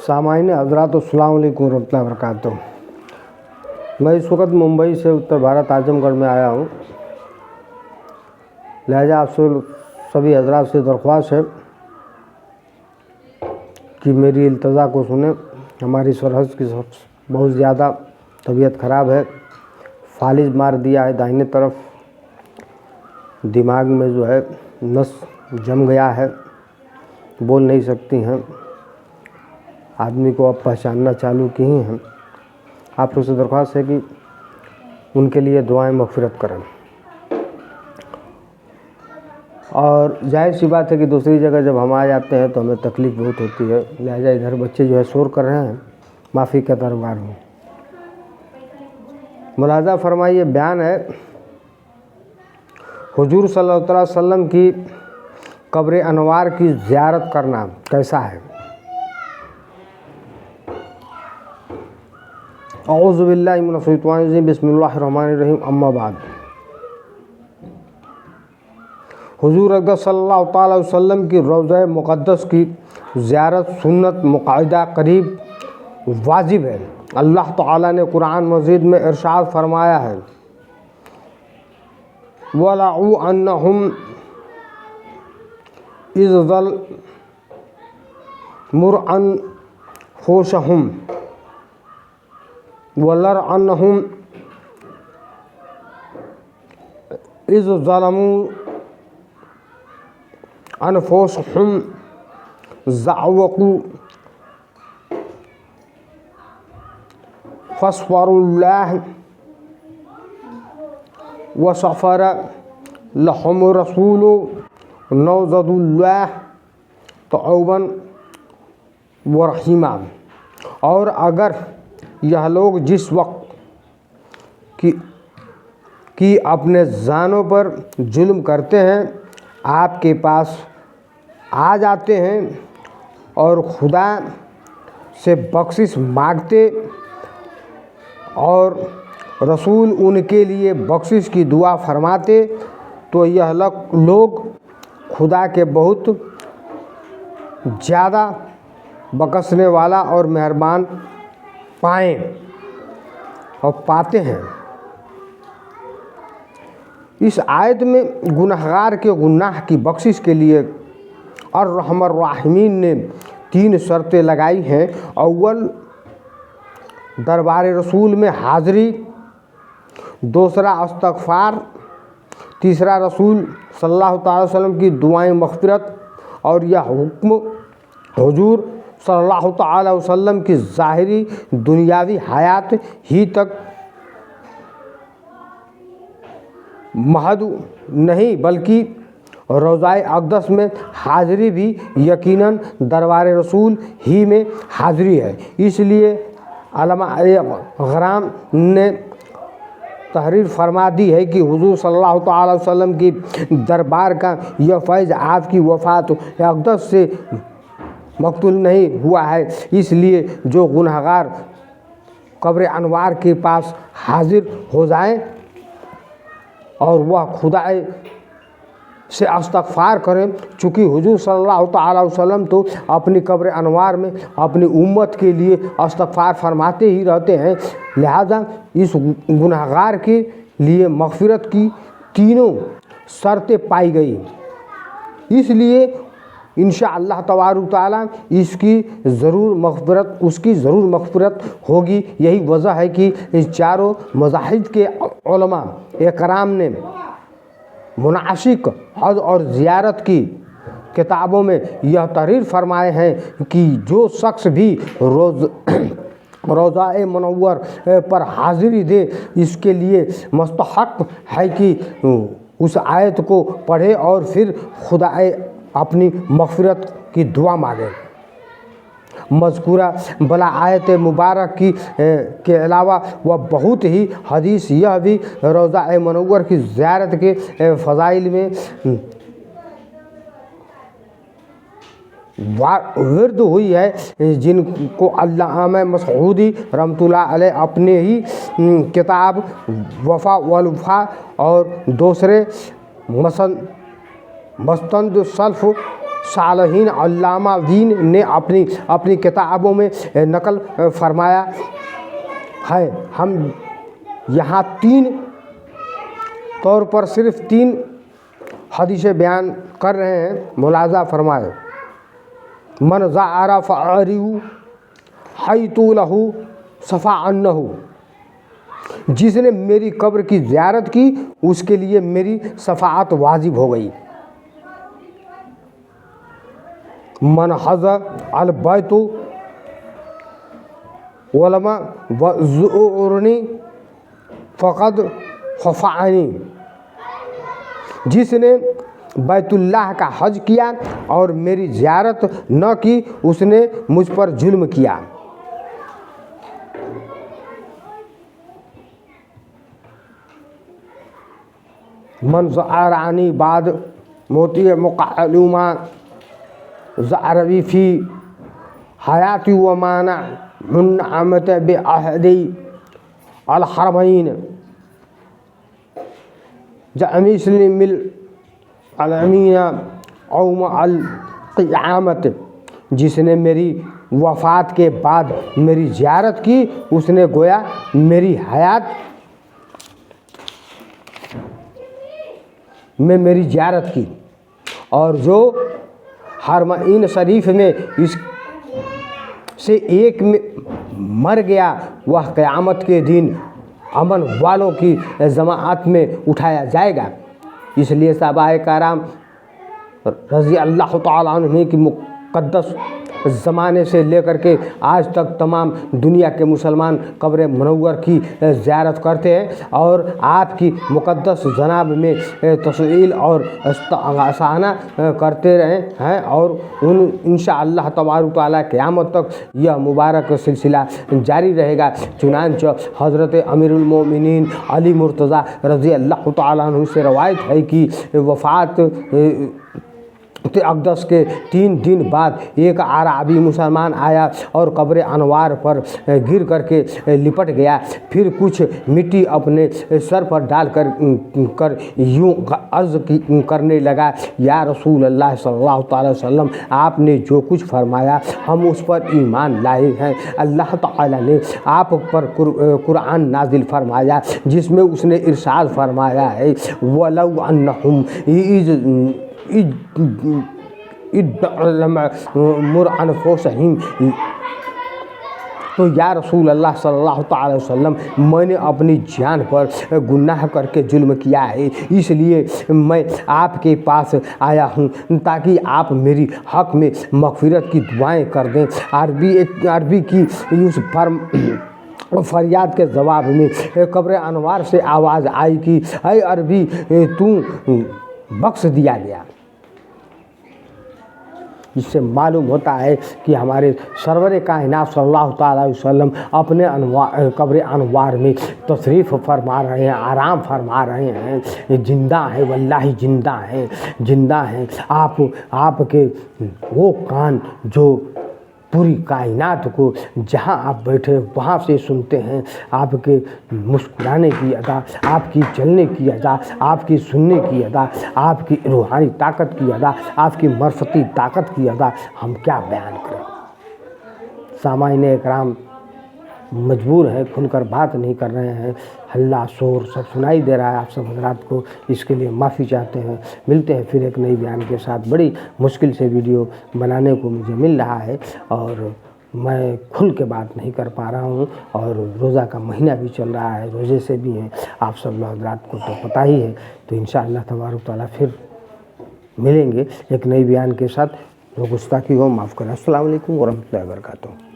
सामान्य हजरात अस्सलाम वालेकुम रहमतुल्लाहि व बरकातुहू। मैं इस वक्त मुंबई से उत्तर भारत आजमगढ़ में आया हूँ। लिहाजा आपसे सभी हजरात से दरख्वास्त है कि मेरी इल्तजा को सुने। हमारी सरहद की बहुत ज़्यादा तबीयत ख़राब है, फालिज मार दिया है दाहिने तरफ, दिमाग में जो है नस जम गया है, बोल नहीं सकती हैं, आदमी को अब पहचानना चालू की ही हैं। आप लोग से दरख्वास्त है कि उनके लिए दुआएं मग़फ़िरत करें। और जाहिर सी बात है कि दूसरी जगह जब हम आ जाते हैं तो हमें तकलीफ़ बहुत होती है। लिहाजा इधर बच्चे जो है शोर कर रहे हैं, माफ़ी का दरबार हूँ। मुलाज़ा फरमाइए, बयान है हुजूर सल्लल्लाहु अलैहि वसल्लम की कब्र अनवार की ज़ियारत करना कैसा है। औज़ु बिल्लाहि मिनश शैतानिर रजीम, बिस्मिल्लाहिर रहमानिर रहीम, अम्मा बाद। हुजूर अक़दस सल्लल्लाहु अलैहि वसल्लम की रौज़ा मुक़द्दस की ज़ियारत सुन्नत मुक़द्दा करीब वाजिब है। अल्लाह ताला ने कुरान मजीद में इरशाद फरमाया है, वलउ अन्नहुम इज़ल मुरअन खुशहुम वलर अन्नहुम इज़ ज़लमू अनफुसहुम ज़अवक़ू फस्फरुल्लाह वसफ़र लहुम रसूलु नौज़दुल्लाह तौबन व रहीमा। और अगर यह लोग जिस वक्त की अपने जानों पर जुल्म करते हैं आपके पास आ जाते हैं और खुदा से बख्शिश मांगते और रसूल उनके लिए बख्शिश की दुआ फरमाते, तो यह लोग खुदा के बहुत ज़्यादा बख्शने वाला और मेहरबान पाएँ और पाते हैं। इस आयत में गुनहगार के गुनाह की बख्शिश के लिए और रहमर राहिमीन ने 3 शर्तें लगाई हैं। अव्वल, दरबार रसूल में हाज़री, दूसरा इस्तग़फ़ार, तीसरा रसूल सल्लल्लाहु अलैहि वसल्लम की दुआएं मग़फ़िरत। और यह हुक्म हुजूर सल्लल्लाहु अलैहि वसल्लम की ज़ाहिरी दुनियावी हयात ही तक महद नहीं बल्कि रोज़ाए अक़दस में हाज़री भी यकीनन दरबार रसूल ही में हाज़री है। इसलिए उलमाए ग़राम ने तहरीर फरमा दी है कि हुजूर सल्लल्लाहु अलैहि वसल्लम की दरबार का यह फैज़ आपकी वफ़ात अक़दस से मक़तूल नहीं हुआ है। इसलिए जो गुनहगार कब्र अनवार के पास हाज़िर हो जाएं और वह खुदा से इस्तग़फ़ार करें, चूँकि हुजूर सल्लल्लाहु अलैहि वसल्लम तो अपनी कब्र अनवार में अपनी उम्मत के लिए इस्तग़फ़ार फरमाते ही रहते हैं। लिहाजा इस गुनहगार के लिए मग़फ़िरत की तीनों शर्तें पाई गई। इसलिए इंशाअल्लाह तबारक तआला उसकी ज़रूर मग़फ़िरत होगी। यही वजह है कि इस चारों मज़ाहिब के उलमा इकराम ने मुनासिक हज और ज़ियारत की किताबों में यह तहरीर फरमाए हैं कि जो शख्स भी रोज़ा मुनव्वर पर हाज़िरी दे, इसके लिए मुस्तहक़ है कि उस आयत को पढ़े और फिर खुदा अपनी मग़फ़िरत की दुआ मांगे। मज़कूरा बला आयत मुबारक के अलावा वह बहुत ही हदीस यह भी रोज़ा मुनव्वर की ज़ियारत के फ़ज़ाइल में विरद हुई है, जिनको अल्लामा मसऊदी रहमतुल्लाह अलैह अपने ही किताब वफ़ा वलफ़ा और दूसरे मस्तंद सल्फ़ صالحین علامہ دین نے اپنی کتابوں میں نقل فرمایا ہے۔ ہم یہاں 3 طور پر صرف 3 حدیثیں بیان کر رہے ہیں، ملاحظہ فرمائے۔ من زار فعریہ حیت لہ صفا عنہ، جس نے میری قبر کی زیارت کی اس کے لیے میری شفاعت واجب ہو گئی۔ من حضر البیت ولم وزورنی فقد خفعنی، جس نے بیت اللہ کا حج کیا اور میری زیارت نہ کی اس نے مجھ پر ظلم کیا۔ من زارانی بعد موتی مقعلوما زعروی فی حیاتی ومانع منعمت بعہدی الحرمین جميع مل العالمین یوم القیامت، جس نے میری وفات کے بعد میری زیارت کی اس نے گویا میری حیات میں میری زیارت کی، اور جو حرمین شریف میں اس سے ایک میں مر گیا وہ قیامت کے دن امن والوں کی جماعت میں اٹھایا جائے گا۔ اس لیے صحابہ کرام رضی اللہ تعالیٰ عنہ کی مقدس زمانے سے لے کر کے آج تک تمام دنیا کے مسلمان قبر منور کی زیارت کرتے ہیں اور آپ کی مقدس جناب میں تسلیل اور استعانہ کرتے رہے ہیں، اور انشاءاللہ تبارک تعالیٰ قیامت تک یہ مبارک سلسلہ جاری رہے گا۔ چنانچہ حضرت امیر المومنین علی مرتضیٰ رضی اللہ تعالیٰ عنہ سے روایت ہے کہ وفات اقدس کے 3 دن بعد ایک اعرابی مسلمان آیا اور قبر انوار پر گر کر کے لپٹ گیا، پھر کچھ مٹی اپنے سر پر ڈال کر یوں عرض کرنے لگا، یا رسول اللہ صلی اللہ تعالی وسلم، آپ نے جو کچھ فرمایا ہم اس پر ایمان لائے ہیں۔ اللہ تعالی نے آپ پر قرآن نازل فرمایا جس میں اس نے ارشاد فرمایا ہے، وَلَوْ أَنَّهُمْ تو یا رسول اللہ صلی اللہ تعالی وسلم، میں نے اپنی جان پر گناہ کر کے ظلم کیا ہے، اس لیے میں آپ کے پاس آیا ہوں تاکہ آپ میری حق میں مغفرت کی دعائیں کر دیں۔ عربی کی اس فریاد کے جواب میں قبر انوار سے آواز آئی کہ اے عربی، تو بخش دیا گیا۔ اس سے معلوم ہوتا ہے کہ ہمارے سرور کائنات صلی اللہ تعالی وسلم اپنے قبر انوار میں تشریف فرما رہے ہیں، آرام فرما رہے ہیں، زندہ ہیں، واللہ زندہ ہیں۔ آپ کے وہ کان جو پوری کائنات کو جہاں آپ بیٹھے وہاں سے سنتے ہیں، آپ کے مسکرانے کی ادا، آپ کی چلنے کی ادا، آپ کی سننے کی ادا، آپ کی روحانی طاقت کی ادا، آپ کی معرفتی طاقت کی ادا، ہم کیا بیان کریں۔ سامعین اکرام مجبور ہیں، کھل کر بات نہیں کر رہے ہیں، ہلہ شور سب سنائی دے رہا ہے آپ سب حضرات کو، اس کے لیے معافی چاہتے ہیں۔ ملتے ہیں پھر ایک نئی بیان کے ساتھ۔ بڑی مشکل سے ویڈیو بنانے کو مجھے مل رہا ہے اور میں کھل کے بات نہیں کر پا رہا ہوں، اور روزہ کا مہینہ بھی چل رہا ہے، روزے سے بھی ہیں آپ سب حضرات کو تو پتہ ہی ہے۔ تو انشاءاللہ تبارک تعالیٰ پھر ملیں گے ایک نئی بیان کے ساتھ۔ جو گستاخی ہو معاف کریں۔ السلام علیکم ورحمۃ اللہ وبرکاتہ۔